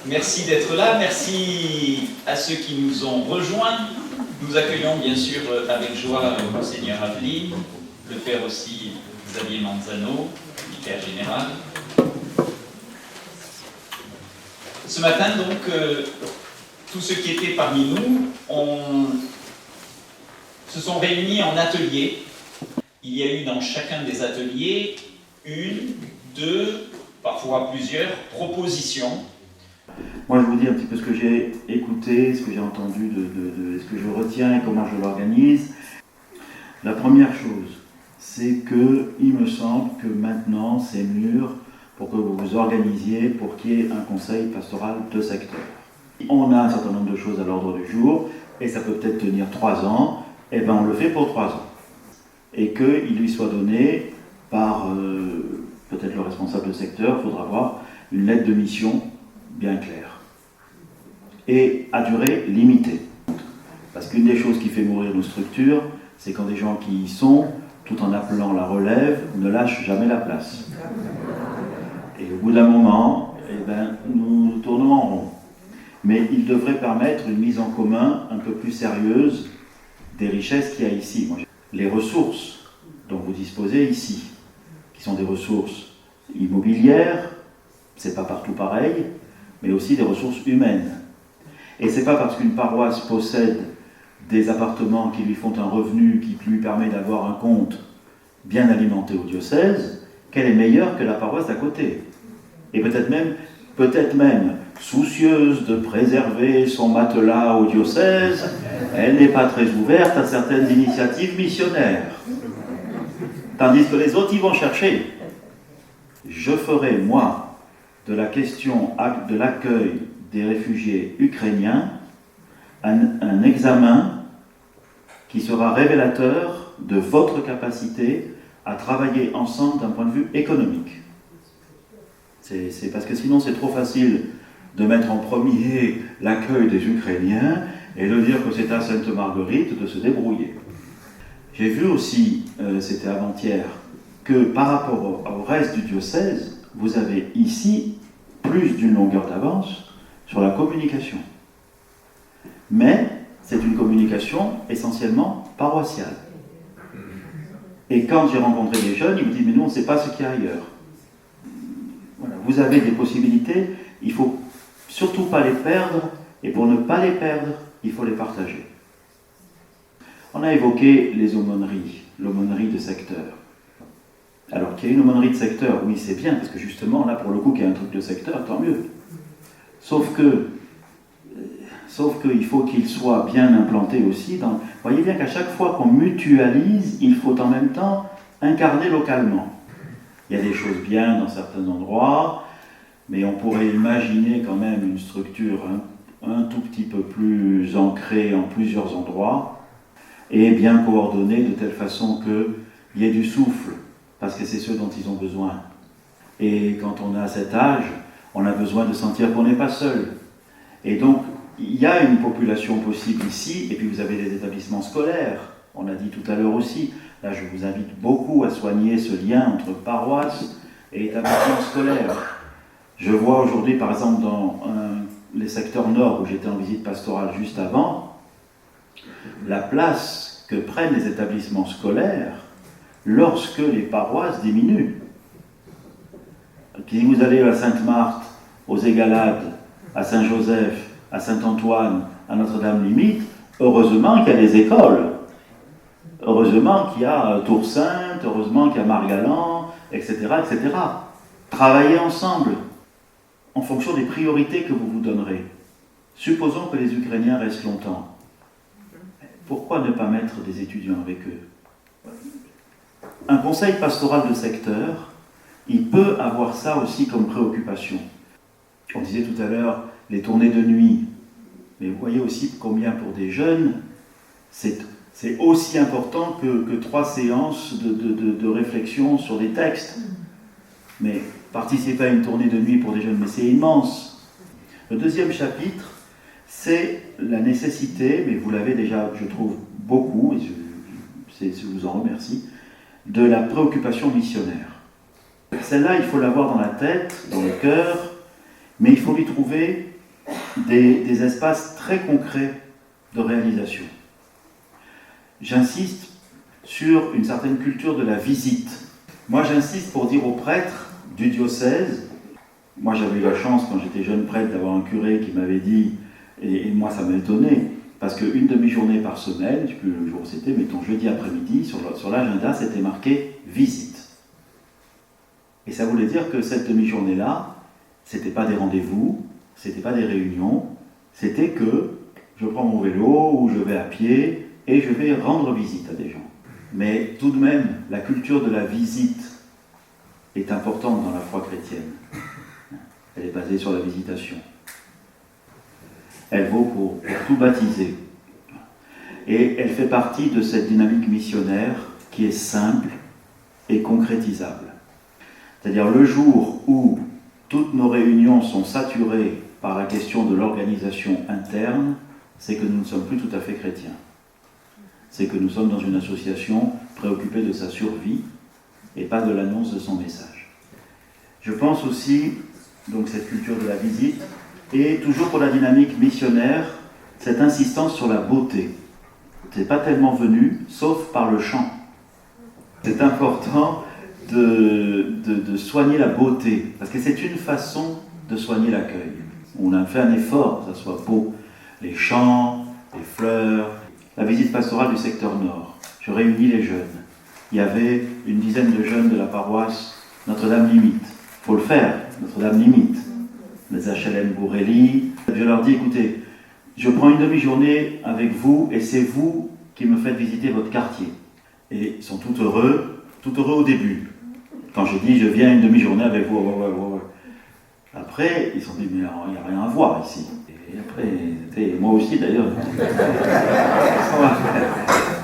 Merci d'être là, merci à ceux qui nous ont rejoints. Nous accueillons bien sûr avec joie Monseigneur Aveline, le père aussi Xavier Manzano, vicaire général. Ce matin donc, tous ceux qui étaient parmi nous se sont réunis en atelier. Il y a eu dans chacun des ateliers une, deux, parfois plusieurs propositions. Moi, je vous dis un petit peu ce que j'ai écouté, ce que j'ai entendu, ce que je retiens et comment je l'organise. La première chose, c'est qu'il me semble que maintenant, c'est mûr pour que vous vous organisiez pour qu'il y ait un conseil pastoral de secteur. On a un certain nombre de choses à l'ordre du jour, et ça peut peut-être tenir 3 ans, et bien on le fait pour 3 ans. Et qu'il lui soit donné par peut-être le responsable de secteur, il faudra voir une lettre de mission bien claire. Et à durée limitée. Parce qu'une des choses qui fait mourir nos structures, c'est quand des gens qui y sont, tout en appelant la relève, ne lâchent jamais la place. Et au bout d'un moment, nous tournons en rond. Mais il devrait permettre une mise en commun un peu plus sérieuse des richesses qu'il y a ici. Les ressources dont vous disposez ici, qui sont des ressources immobilières, c'est pas partout pareil, mais aussi des ressources humaines. Et c'est pas parce qu'une paroisse possède des appartements qui lui font un revenu qui lui permet d'avoir un compte bien alimenté au diocèse qu'elle est meilleure que la paroisse d'à côté. Et peut-être même soucieuse de préserver son matelas au diocèse, elle n'est pas très ouverte à certaines initiatives missionnaires. Tandis que les autres y vont chercher. Je ferai, moi, de la question de l'accueil des réfugiés ukrainiens un examen qui sera révélateur de votre capacité à travailler ensemble d'un point de vue économique. C'est parce que sinon c'est trop facile de mettre en premier l'accueil des Ukrainiens et de dire que c'est à Sainte-Marguerite de se débrouiller. J'ai vu aussi, c'était avant-hier, que par rapport au reste du diocèse, vous avez ici plus d'une longueur d'avance sur la communication. Mais c'est une communication essentiellement paroissiale. Et quand j'ai rencontré des jeunes, ils me disent « mais nous on ne sait pas ce qu'il y a ailleurs ». Voilà, vous avez des possibilités, il ne faut surtout pas les perdre, et pour ne pas les perdre, il faut les partager. On a évoqué les aumôneries, l'aumônerie de secteur. Alors qu'il y ait une aumônerie de secteur, oui c'est bien, parce que justement là pour le coup qu'il y a un truc de secteur, tant mieux. Sauf qu'il faut qu'il soit bien implanté aussi dans... Vous voyez bien qu'à chaque fois qu'on mutualise, il faut en même temps incarner localement. Il y a des choses bien dans certains endroits, mais on pourrait imaginer quand même une structure un tout petit peu plus ancrée en plusieurs endroits et bien coordonnée de telle façon qu'il y ait du souffle, parce que c'est ce dont ils ont besoin. Et quand on a cet âge, on a besoin de sentir qu'on n'est pas seul. Et donc, il y a une population possible ici, et puis vous avez des établissements scolaires, on a dit tout à l'heure aussi. Là, je vous invite beaucoup à soigner ce lien entre paroisse et établissement scolaire. Je vois aujourd'hui, par exemple, dans les secteurs nord, où j'étais en visite pastorale juste avant, la place que prennent les établissements scolaires lorsque les paroisses diminuent. Si vous allez à Sainte-Marthe, aux Égalades, à Saint-Joseph, à Saint-Antoine, à Notre-Dame-Limite, heureusement qu'il y a des écoles. Heureusement qu'il y a Tour-Sainte, heureusement qu'il y a Margalan, etc., etc. Travaillez ensemble, en fonction des priorités que vous vous donnerez. Supposons que les Ukrainiens restent longtemps. Pourquoi ne pas mettre des étudiants avec eux? Un conseil pastoral de secteur, il peut avoir ça aussi comme préoccupation. On disait tout à l'heure les tournées de nuit, mais vous voyez aussi combien pour des jeunes, c'est aussi important que 3 séances de réflexion sur des textes. Mais participer à une tournée de nuit pour des jeunes, mais c'est immense. Le deuxième chapitre, c'est la nécessité, mais vous l'avez déjà, je trouve, beaucoup, et je vous en remercie, de la préoccupation missionnaire. Celle-là, il faut l'avoir dans la tête, dans le cœur, Mais il faut lui trouver des espaces très concrets de réalisation. J'insiste sur une certaine culture de la visite. Moi, j'insiste pour dire aux prêtres du diocèse, moi j'avais eu la chance quand j'étais jeune prêtre d'avoir un curé qui m'avait dit, et moi ça m'a étonné, parce qu'une demi-journée par semaine, je ne sais plus le jour où c'était, mettons jeudi après-midi, sur l'agenda c'était marqué visite. Et ça voulait dire que cette demi-journée-là, c'était pas des rendez-vous, c'était pas des réunions, c'était que je prends mon vélo ou je vais à pied et je vais rendre visite à des gens. Mais tout de même, la culture de la visite est importante dans la foi chrétienne. Elle est basée sur la visitation. Elle vaut pour tout baptiser. Et elle fait partie de cette dynamique missionnaire qui est simple et concrétisable. C'est-à-dire le jour où toutes nos réunions sont saturées par la question de l'organisation interne, c'est que nous ne sommes plus tout à fait chrétiens. C'est que nous sommes dans une association préoccupée de sa survie et pas de l'annonce de son message. Je pense aussi, donc cette culture de la visite, et toujours pour la dynamique missionnaire, cette insistance sur la beauté. C'est pas tellement venu, sauf par le chant. C'est important de soigner la beauté, parce que c'est une façon de soigner l'accueil. On a fait un effort, que ça soit beau. Les chants, les fleurs, la visite pastorale du secteur nord. Je réunis les jeunes. Il y avait une dizaine de jeunes de la paroisse Notre-Dame-Limite. Il faut le faire, Notre-Dame-Limite. Les HLM Bourrelli. Je leur dis, écoutez, je prends une demi-journée avec vous et c'est vous qui me faites visiter votre quartier. Et ils sont tout heureux au début. Quand j'ai dit, je viens une demi-journée avec vous, ouais. Après, ils se sont dit, mais il n'y a rien à voir ici. Et après, moi aussi d'ailleurs.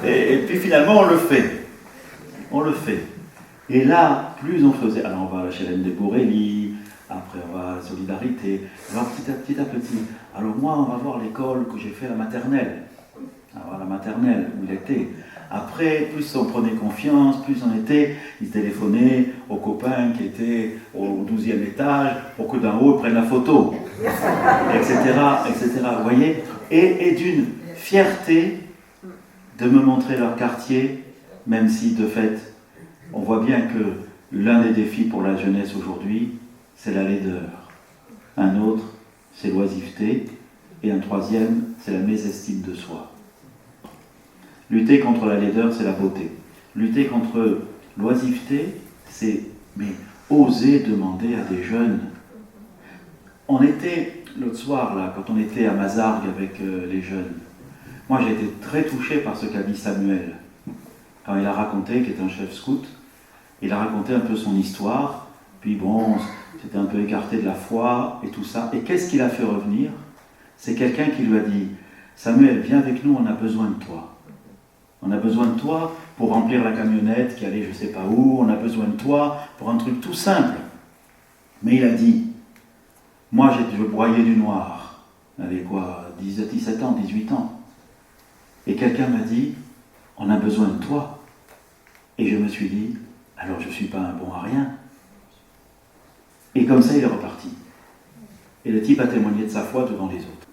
et puis finalement, on le fait. Et là, plus on faisait, alors on va à la HLM des Bourrelli, après on va à la Solidarité, alors petit à petit. Alors moi, on va voir l'école que j'ai fait à la maternelle. Alors à la maternelle, où il était. Après, plus on prenait confiance, plus on était, ils téléphonaient aux copains qui étaient au 12e étage pour que d'en haut ils prennent la photo, etc. Vous voyez, et d'une fierté de me montrer leur quartier, même si de fait, on voit bien que l'un des défis pour la jeunesse aujourd'hui, c'est la laideur. Un autre, c'est l'oisiveté, et un troisième, c'est la mésestime de soi. Lutter contre la laideur, c'est la beauté. Lutter contre l'oisiveté, c'est oser demander à des jeunes. On était, l'autre soir, là, quand on était à Mazargues avec les jeunes, moi j'ai été très touché par ce qu'a dit Samuel. Quand il a raconté, qui est un chef scout, il a raconté un peu son histoire, puis bon, c'était un peu écarté de la foi et tout ça. Et qu'est-ce qu'il a fait revenir? C'est quelqu'un qui lui a dit, Samuel, viens avec nous, on a besoin de toi. On a besoin de toi pour remplir la camionnette qui allait je ne sais pas où, on a besoin de toi pour un truc tout simple. Mais il a dit, moi je broyais du noir, j'avais quoi, 17 ans, 18 ans. Et quelqu'un m'a dit, on a besoin de toi. Et je me suis dit, alors je ne suis pas un bon à rien. Et comme ça il est reparti. Et le type a témoigné de sa foi devant les autres.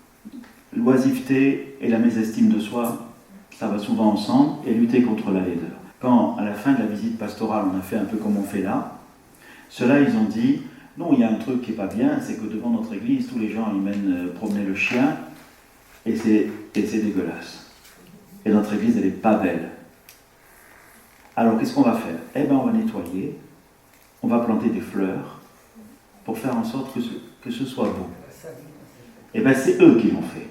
L'oisiveté et la mésestime de soi, ça va souvent ensemble, et lutter contre la laideur. Quand, à la fin de la visite pastorale, on a fait un peu comme on fait là, ceux-là, ils ont dit, non, il y a un truc qui n'est pas bien, c'est que devant notre église, tous les gens, ils mènent promener le chien, et c'est dégueulasse. Et notre église, elle n'est pas belle. Alors, qu'est-ce qu'on va faire? Eh bien, on va nettoyer, on va planter des fleurs, pour faire en sorte que ce soit beau. Eh bien, c'est eux qui l'ont fait.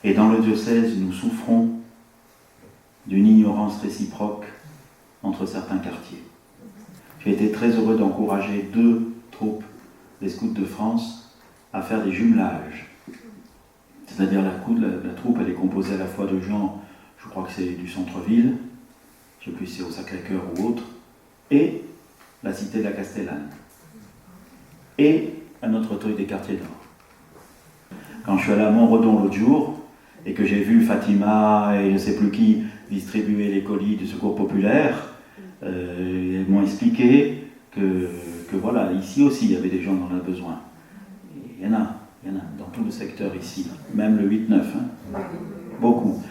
Et dans le diocèse, nous souffrons d'une ignorance réciproque entre certains quartiers. J'ai été très heureux d'encourager 2 troupes des Scouts de France à faire des jumelages. C'est-à-dire la troupe, elle est composée à la fois de gens, je crois que c'est du centre-ville, je ne sais plus si c'est au Sacré-Cœur ou autre, et la cité de la Castellane, et un autre truc des quartiers nord. Quand je suis allé à Montredon l'autre jour, et que j'ai vu Fatima et je ne sais plus qui distribuer les colis du Secours populaire, ils m'ont expliqué que voilà, ici aussi il y avait des gens dont on a besoin. il y en a dans tout le secteur ici, même le 8-9, hein, beaucoup.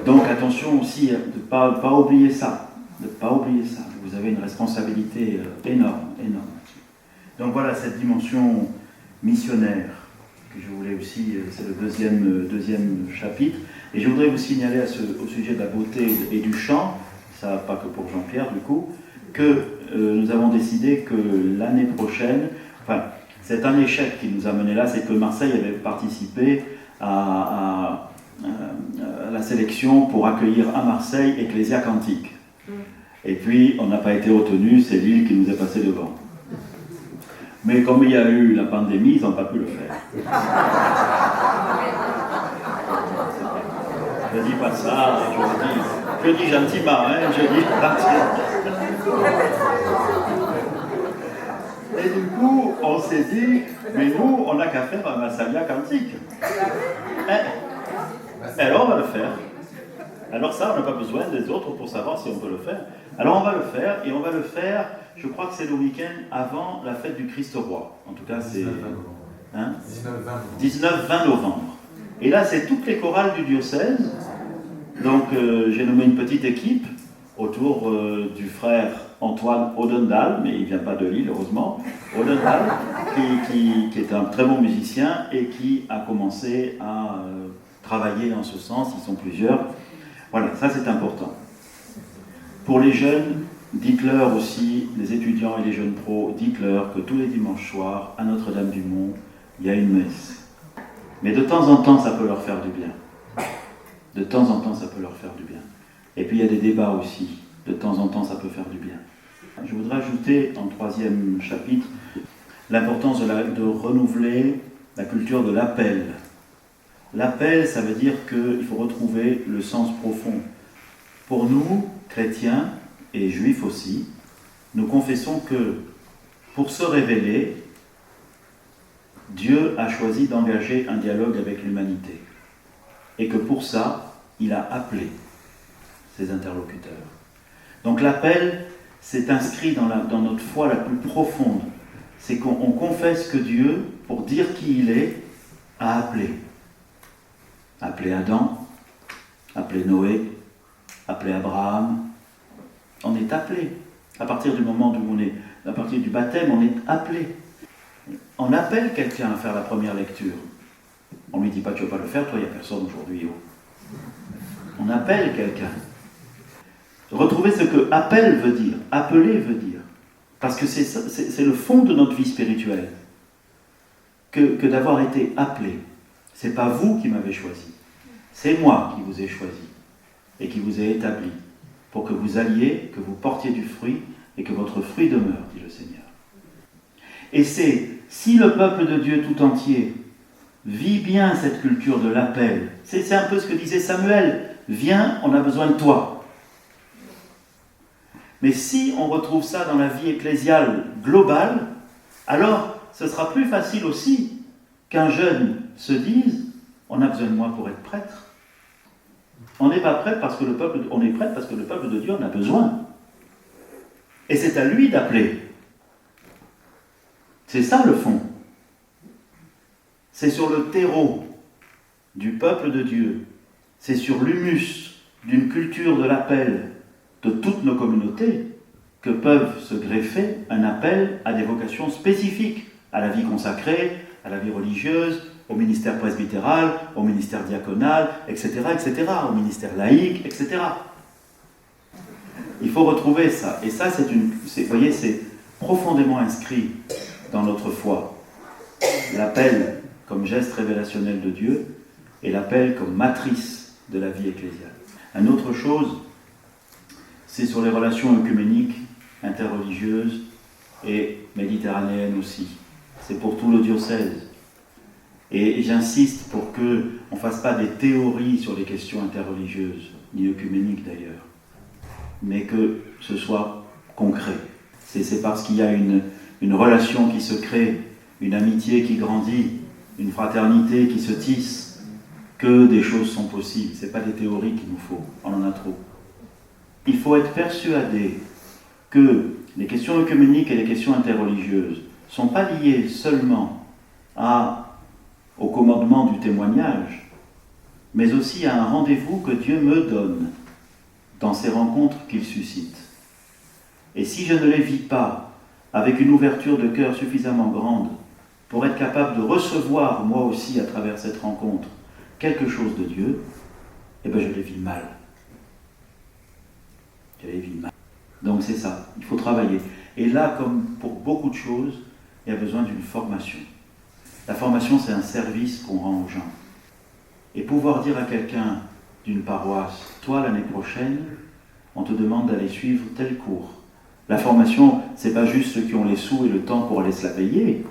Donc attention aussi de ne pas oublier ça, Vous avez une responsabilité énorme. Donc voilà cette dimension missionnaire que je voulais aussi, c'est le deuxième chapitre. Et je voudrais vous signaler au sujet de la beauté et du chant, ça pas que pour Jean-Pierre du coup, que nous avons décidé que l'année prochaine, c'est un échec qui nous a mené là, c'est que Marseille avait participé à la sélection pour accueillir à Marseille Ecclésia Cantique. Et puis on n'a pas été retenu, c'est Lille qui nous est passé devant. Mais comme il y a eu la pandémie, ils n'ont pas pu le faire. Je ne dis pas ça, je dis gentiment, hein, je dis gentiment. Et du coup, on s'est dit, mais nous, on n'a qu'à faire un Massalia Cantique. Alors on va le faire. Alors ça, on n'a pas besoin des autres pour savoir si on peut le faire. Alors on va le faire, et on va le faire, je crois que c'est le week-end avant la fête du Christ-Roi. En tout cas, c'est 19-20 novembre. Et là, c'est toutes les chorales du diocèse. Donc j'ai nommé une petite équipe autour du frère Antoine Odendal, mais il ne vient pas de Lille, heureusement. Odendal, qui est un très bon musicien et qui a commencé à travailler en ce sens. Ils sont plusieurs. Voilà, ça c'est important. Pour les jeunes, dites-leur aussi, les étudiants et les jeunes pros, dites-leur que tous les dimanches soirs, à Notre-Dame-du-Mont, il y a une messe. Mais de temps en temps, ça peut leur faire du bien. De temps en temps, ça peut leur faire du bien. Et puis il y a des débats aussi. De temps en temps, ça peut faire du bien. Je voudrais ajouter, en 3e chapitre, l'importance de renouveler la culture de l'appel. L'appel, ça veut dire qu'il faut retrouver le sens profond. Pour nous, chrétiens et juifs aussi, nous confessons que pour se révéler, Dieu a choisi d'engager un dialogue avec l'humanité. Et que pour ça, il a appelé ses interlocuteurs. Donc l'appel, c'est inscrit dans notre foi la plus profonde. C'est qu'on confesse que Dieu, pour dire qui il est, a appelé. Appelé Adam, appelé Noé, appelé Abraham. On est appelé. À partir du moment où on est, à partir du baptême, on est appelé. On appelle quelqu'un à faire la première lecture. On ne lui dit pas, tu ne vas pas le faire, toi, il n'y a personne aujourd'hui. On appelle quelqu'un. Retrouver ce que appel veut dire, appeler veut dire. Parce que c'est le fond de notre vie spirituelle. Que d'avoir été appelé. Ce n'est pas vous qui m'avez choisi. C'est moi qui vous ai choisi et qui vous ai établi pour que vous alliez, que vous portiez du fruit et que votre fruit demeure, dit le Seigneur. Et c'est, si le peuple de Dieu tout entier vit bien cette culture de l'appel, c'est un peu ce que disait Samuel, viens, on a besoin de toi. Mais si on retrouve ça dans la vie ecclésiale globale, alors ce sera plus facile aussi qu'un jeune se dise, on a besoin de moi pour être prêtre. On n'est pas prêtre parce que on est prêtre parce que le peuple de Dieu en a besoin. Et c'est à lui d'appeler. C'est ça le fond. C'est sur le terreau du peuple de Dieu. C'est sur l'humus d'une culture de l'appel de toutes nos communautés que peuvent se greffer un appel à des vocations spécifiques, à la vie consacrée, à la vie religieuse, au ministère presbytéral, au ministère diaconal, etc., au ministère laïque, etc. Il faut retrouver ça. Et ça, vous voyez, c'est profondément inscrit dans notre foi. L'appel comme geste révélationnel de Dieu et l'appel comme matrice de la vie ecclésiale. Une autre chose, c'est sur les relations œcuméniques, interreligieuses et méditerranéennes aussi. C'est pour tout le diocèse. Et j'insiste pour qu'on ne fasse pas des théories sur les questions interreligieuses, ni œcuméniques d'ailleurs, mais que ce soit concret. C'est parce qu'il y a une relation qui se crée, une amitié qui grandit, une fraternité qui se tisse, que des choses sont possibles. Ce n'est pas des théories qu'il nous faut, on en a trop. Il faut être persuadé que les questions œcuméniques et les questions interreligieuses ne sont pas liées seulement à au commandement du témoignage, mais aussi à un rendez-vous que Dieu me donne dans ces rencontres qu'il suscite. Et si je ne les vis pas avec une ouverture de cœur suffisamment grande pour être capable de recevoir, moi aussi, à travers cette rencontre, quelque chose de Dieu, eh bien je les vis mal. Je les vis mal. Donc c'est ça, il faut travailler. Et là, comme pour beaucoup de choses, il y a besoin d'une formation. La formation, c'est un service qu'on rend aux gens. Et pouvoir dire à quelqu'un d'une paroisse, toi l'année prochaine, on te demande d'aller suivre tel cours. La formation, c'est pas juste ceux qui ont les sous et le temps pour aller se la payer.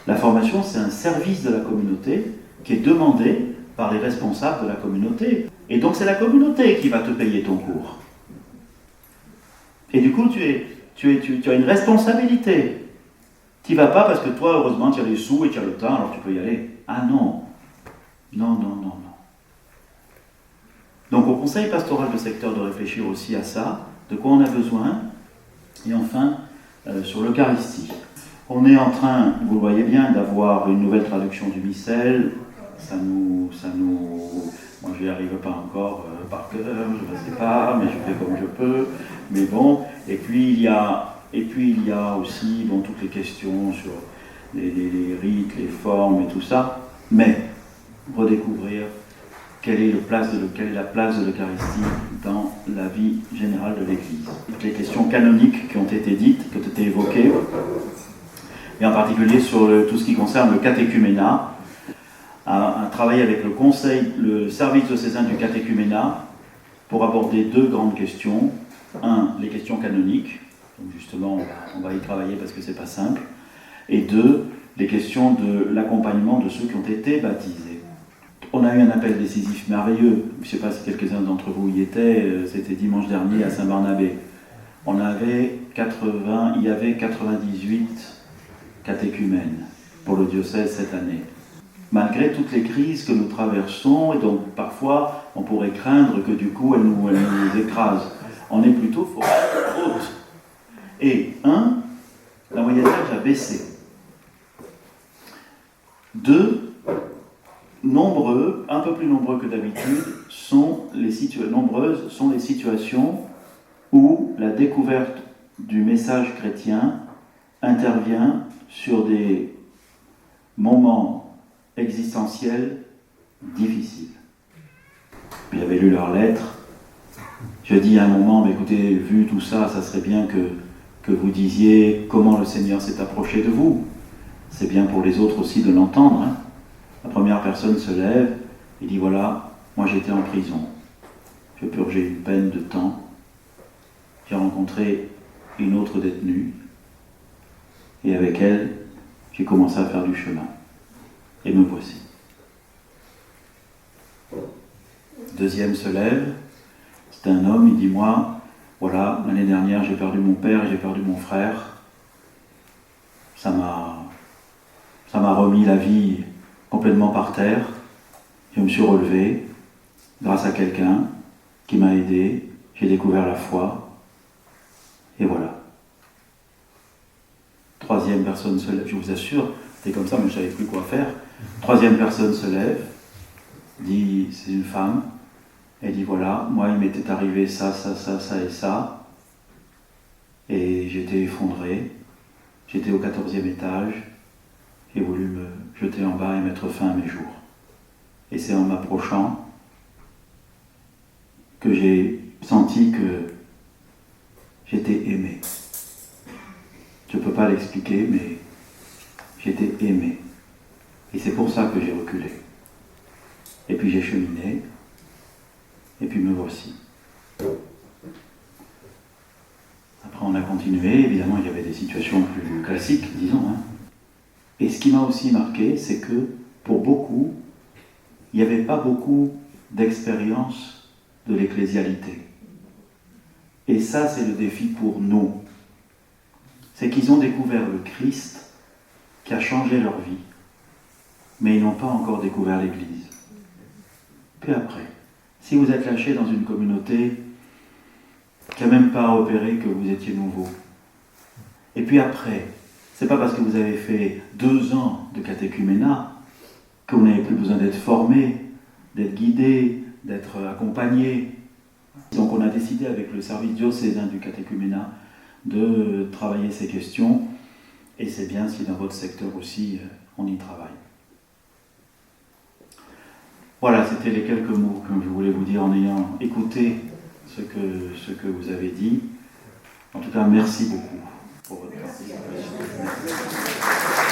La formation, c'est un service de la communauté qui est demandé par les responsables de la communauté. Et donc c'est la communauté qui va te payer ton cours. Et du coup, tu as une responsabilité. Tu n'y vas pas parce que toi, heureusement, tu as les sous et tu as le temps, alors tu peux y aller. Ah non. Non. Donc au conseil pastoral de secteur de réfléchir aussi à ça, de quoi on a besoin. Et enfin, sur l'Eucharistie. On est en train, vous le voyez bien, d'avoir une nouvelle traduction du missel. Moi je n'y arrive pas encore par cœur, je ne sais pas, mais je fais comme je peux. Mais bon, et puis il y a aussi toutes les questions sur les rites, les formes et tout ça. Mais redécouvrir quelle est la place de l'Eucharistie dans la vie générale de l'Église. Toutes les questions canoniques qui ont été dites, qui ont été évoquées, et en particulier sur tout ce qui concerne le catéchuménat, un travail avec le service diocésain du catéchuménat, pour aborder deux grandes questions. Un, les questions canoniques, donc justement on va y travailler parce que c'est pas simple, et deux, les questions de l'accompagnement de ceux qui ont été baptisés. On a eu un appel décisif merveilleux, je ne sais pas si quelques-uns d'entre vous y étaient, c'était dimanche dernier à Saint-Barnabé. Il y avait 98 catéchumènes pour le diocèse cette année. Malgré toutes les crises que nous traversons, et donc parfois on pourrait craindre que du coup elles nous écrasent, on est plutôt haute. Et la moyenne d'âge a baissé. 2, un peu plus nombreux que d'habitude, nombreuses sont les situations où la découverte du message chrétien intervient sur des moments existentiels difficiles. J'avais lu leurs lettres. Je dis à un moment, mais écoutez, vu tout ça, ça serait bien que vous disiez comment le Seigneur s'est approché de vous. C'est bien pour les autres aussi de l'entendre. Hein. La première personne se lève et dit, voilà, moi j'étais en prison. Je purgeais une peine de temps. J'ai rencontré une autre détenue. Et avec elle, j'ai commencé à faire du chemin. Et me voici. Deuxième se lève. C'est un homme, il dit, moi, voilà, l'année dernière, j'ai perdu mon père et j'ai perdu mon frère. Ça m'a remis la vie complètement par terre. Je me suis relevé grâce à quelqu'un qui m'a aidé. J'ai découvert la foi. Et voilà. Troisième personne se lève, je vous assure, c'était comme ça, mais je ne savais plus quoi faire. Troisième personne se lève, dit, c'est une femme, elle dit, voilà, moi il m'était arrivé ça et ça, et j'étais effondré, j'étais au 14e étage, j'ai voulu me jeter en bas et mettre fin à mes jours. Et c'est en m'approchant que j'ai senti que j'étais aimé. Je ne peux pas l'expliquer, mais j'étais aimé. Et c'est pour ça que j'ai reculé. Et puis j'ai cheminé, et puis me voici. Après on a continué, évidemment il y avait des situations plus classiques, disons. Hein. Et ce qui m'a aussi marqué, c'est que pour beaucoup, il n'y avait pas beaucoup d'expérience de l'ecclésialité. Et ça, c'est le défi pour nous. C'est qu'ils ont découvert le Christ qui a changé leur vie, mais ils n'ont pas encore découvert l'Église. Puis après, si vous êtes lâché dans une communauté qui n'a même pas opéré que vous étiez nouveau, et puis après, c'est pas parce que vous avez fait 2 ans de catéchuménat qu'on n'avait plus besoin d'être formé, d'être guidé, d'être accompagné. Donc on a décidé avec le service diocésain du catéchuménat de travailler ces questions, et c'est bien si dans votre secteur aussi on y travaille. Voilà, c'était les quelques mots que je voulais vous dire en ayant écouté ce que vous avez dit. En tout cas, merci beaucoup pour votre participation. Merci.